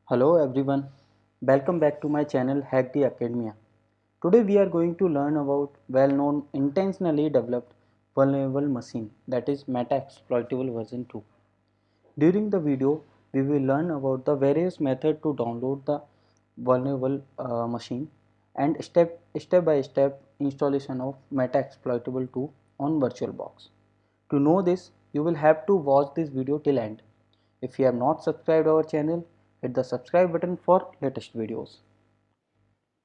Hello everyone, welcome back to my channel Hack the Academia. Today we are going to learn about well-known intentionally developed vulnerable machine, that is Meta-exploitable version 2. During the video, we will learn about the various methods to download the vulnerable machine and step by step installation of Meta-exploitable 2 on VirtualBox. To know this, you will have to watch this video till end. If you have not subscribed our channel, hit the subscribe button for latest videos.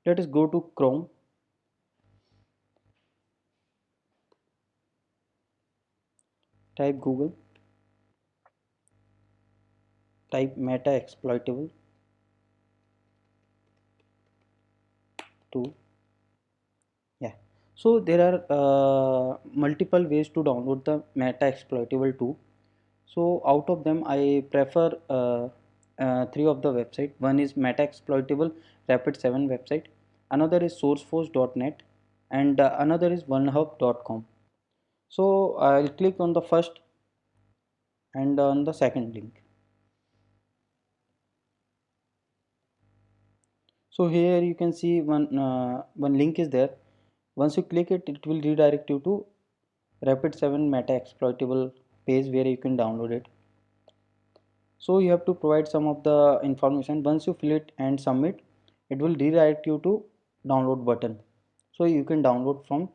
Let us go to Chrome, type Google, type Meta exploitable 2. Yeah. So there are multiple ways to download the Meta exploitable 2. So out of them, I prefer three of the website. One is Meta exploitable Rapid 7 website. Another is sourceforce.net and another is onehub.com. So I'll click on the first and on the second link. So here you can see one link is there. Once you click it, it will redirect you to Rapid 7 Meta exploitable page where you can download it. So you have to provide some of the information. Once you fill it and submit, it will redirect you to download button. So you can download from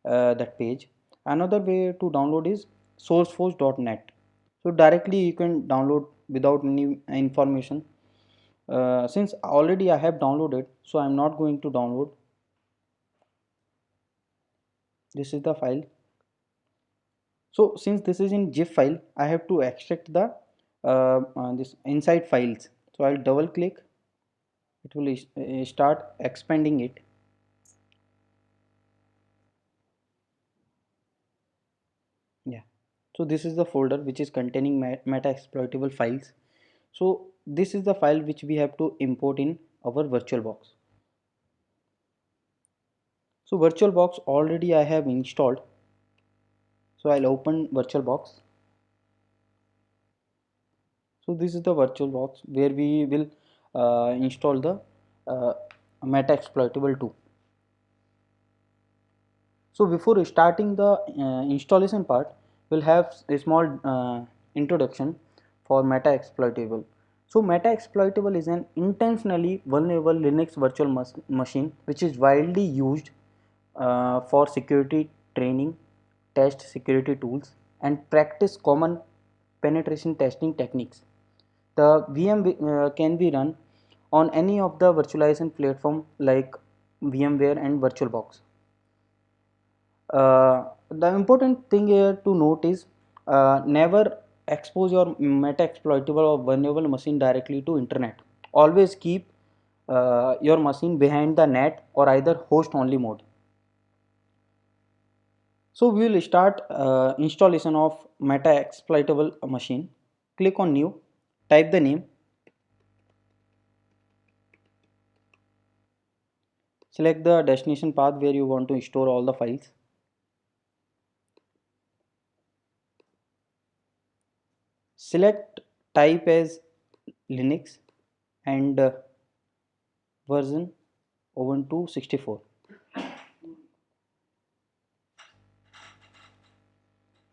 that page. Another way to download is sourceforce.net. So directly you can download without any information. Since already I have downloaded, so I'm not going to download. This is the file. So since this is in zip file, I have to extract the this inside files. So I'll double click. It will start expanding it. Yeah. So this is the folder which is containing meta exploitable files. So this is the file which we have to import in our VirtualBox. So VirtualBox already I have installed. So I'll open VirtualBox. So this is the VirtualBox where we will install the uh, Meta exploitable 2. So before starting the installation part, we'll have a small introduction for Meta exploitable. So Meta exploitable is an intentionally vulnerable Linux virtual machine which is widely used for security training, test security tools, and practice common penetration testing techniques. The VM can be run on any of the virtualization platform like VMware and VirtualBox. The important thing here to note is never expose your meta exploitable or vulnerable machine directly to internet. Always keep your machine behind the net or either host only mode. So we will start installation of meta exploitable machine. Click on new, type the name, select the destination path where you want to store all the files. Select type as Linux and version Ubuntu 64.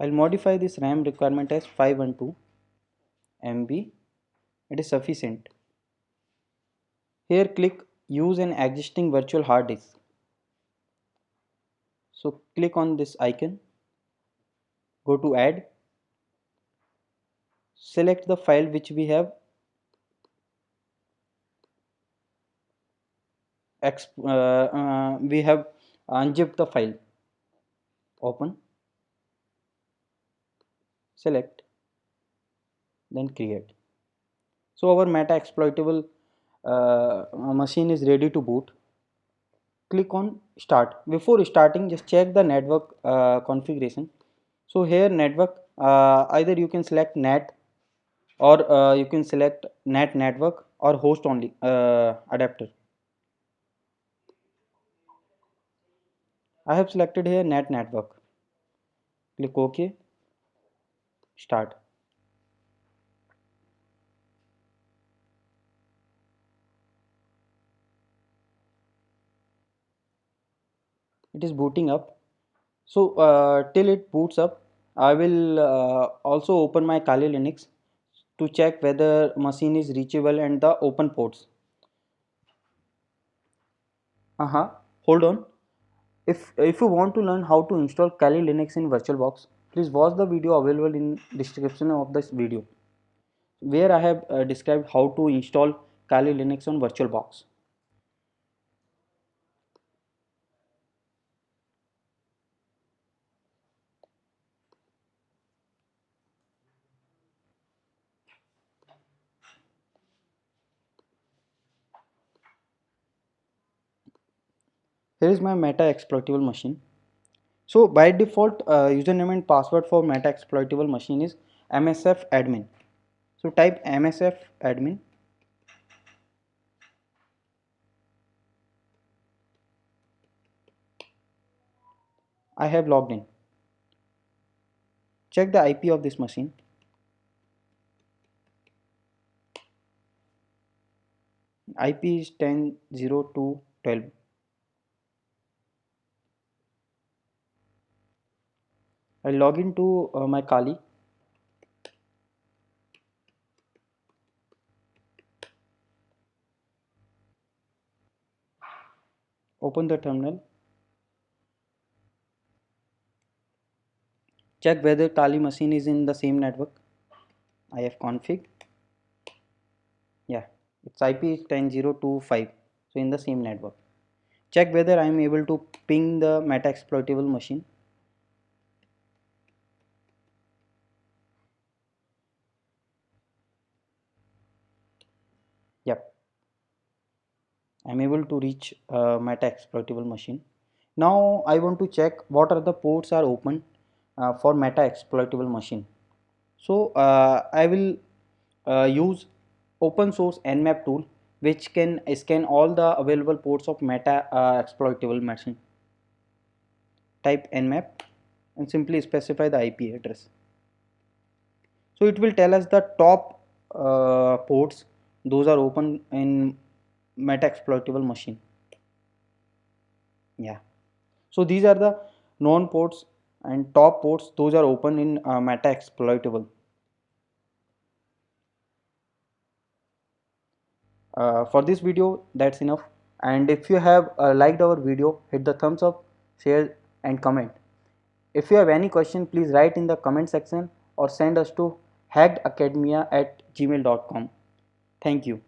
I'll modify this RAM requirement as 512 MB. It is sufficient. Here click use an existing virtual hard disk. So click on this icon, go to add, select the file which we have unzipped the file. Open, select, then create. So our meta exploitable machine is ready to boot. Click on start. Before starting, just check the network configuration. So here network, either you can select net or you can select net network or host only adapter. I have selected here net network. Click OK, start. It is booting up. So till it boots up, I will also open my Kali Linux to check whether machine is reachable and the open ports. Hold on. If you want to learn how to install Kali Linux in VirtualBox, please watch the video available in description of this video, where I have described how to install Kali Linux on VirtualBox. Here is my Meta exploitable machine. So by default, username and password for Meta exploitable machine is msf admin. So type msf admin. I have logged in. Check the IP of this machine. IP is 10.02.12. I log into my Kali. Open the terminal. Check whether Kali machine is in the same network. I have config. Yeah, its IP is 10.0.2.5. So in the same network. Check whether I am able to ping the Meta exploitable machine. Yep, I am able to reach Meta exploitable machine. Now I want to check what are the ports are open for Meta exploitable machine. So I will use open source Nmap tool, which can scan all the available ports of Meta exploitable machine. Type Nmap and simply specify the IP address. So it will tell us the top ports, those are open in Meta exploitable machine. Yeah, so these are the known ports and top ports, those are open in Meta exploitable. For this video, that's enough. And if you have liked our video, hit the thumbs up, share and comment. If you have any question, please write in the comment section or send us to hackedacademia@gmail.com. Thank you.